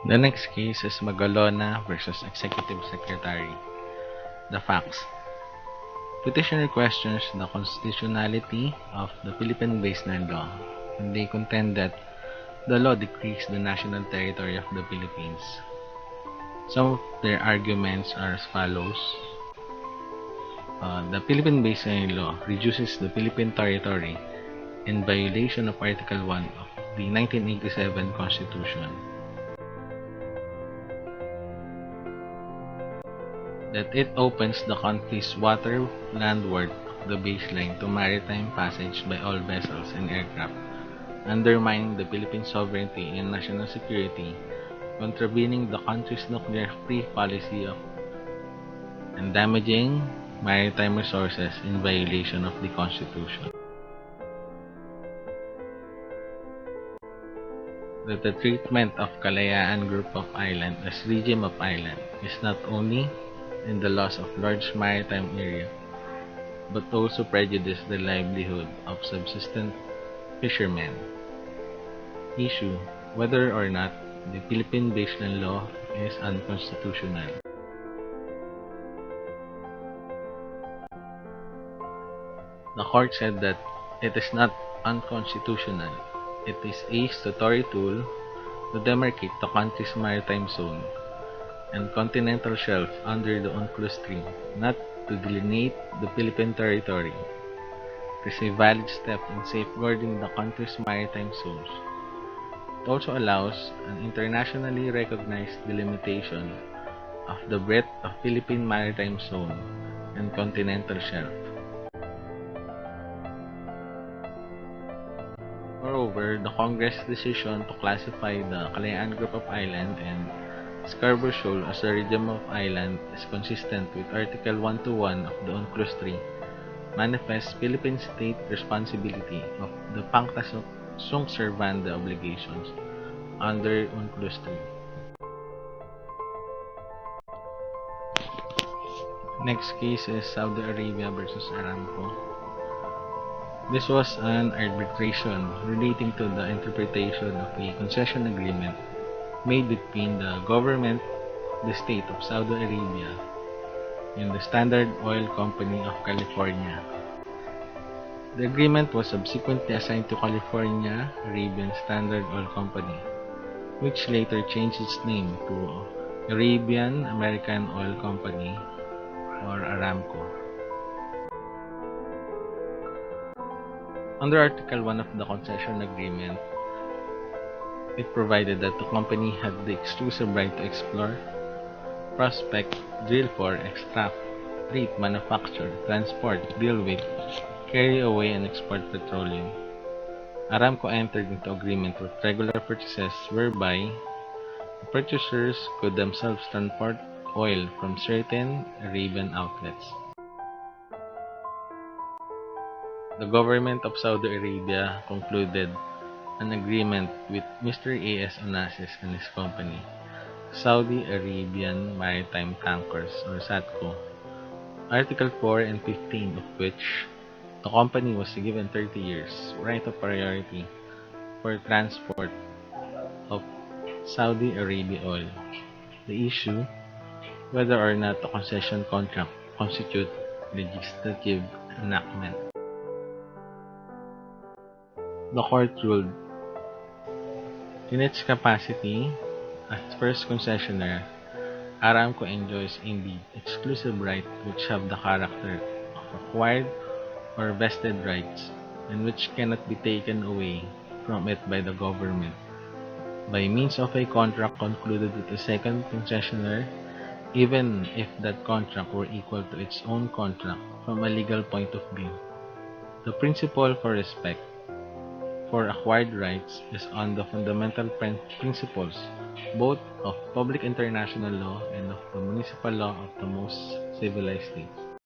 The next case is Magalona versus Executive Secretary. The facts. Petitioner questions the constitutionality of the Philippine baseline law, and they contend that the law decreased the national territory of the Philippines. Some of their arguments are as follows. The Philippine baseline law reduces the Philippine territory in violation of Article 1 of the 1987 Constitution. That it opens the country's water landward of the baseline to maritime passage by all vessels and aircraft, undermining the Philippine sovereignty and national security, contravening the country's nuclear-free policy and damaging maritime resources in violation of the Constitution. That the treatment of Kalayaan Group of Islands as regime of island is not only in the loss of large maritime area, but also prejudice the livelihood of subsistence fishermen. Issue: whether or not the Philippine baseline law is unconstitutional. The court said that it is not unconstitutional. It is a statutory tool to demarcate the country's maritime zone and continental shelf under the UNCLOS III, not to delineate the Philippine territory. It is a valid step in safeguarding the country's maritime zones. It also allows an internationally recognized delimitation of the breadth of Philippine maritime zone and continental shelf. Moreover, the Congress' decision to classify the Kalayaan Group of Islands and Scarborough Shoal as a region of island is consistent with Article 121 of the UNCLOS III, manifests Philippine state responsibility of the pacta sunt servanda obligations under UNCLOS III. Next case is Saudi Arabia versus Aramco. This was an arbitration relating to the interpretation of a concession agreement made between the government, the state of Saudi Arabia, and the Standard Oil Company of California. The agreement was subsequently assigned to California Arabian Standard Oil Company, which later changed its name to Arabian American Oil Company, or Aramco. Under Article 1 of the concession agreement, it provided that the company had the exclusive right to explore, prospect, drill for, extract, treat, manufacture, transport, deal with, carry away, and export petroleum. Aramco entered into agreement with regular purchases whereby the purchasers could themselves transport oil from certain Arabian outlets. The government of Saudi Arabia concluded an agreement with Mr. A.S. Onassis and his company, Saudi Arabian Maritime Tankers, or SATCO, Article 4 and 15 of which the company was given 30 years right of priority for transport of Saudi Arabia oil. The issue: whether or not the concession contract constitute legislative enactment. The court ruled, in its capacity as first concessionaire, Aramco enjoys indeed exclusive rights which have the character of acquired or vested rights and which cannot be taken away from it by the government by means of a contract concluded with a second concessionaire, even if that contract were equal to its own contract from a legal point of view. The principle for respect for acquired rights is on the fundamental principles both of public international law and of the municipal law of the most civilized states.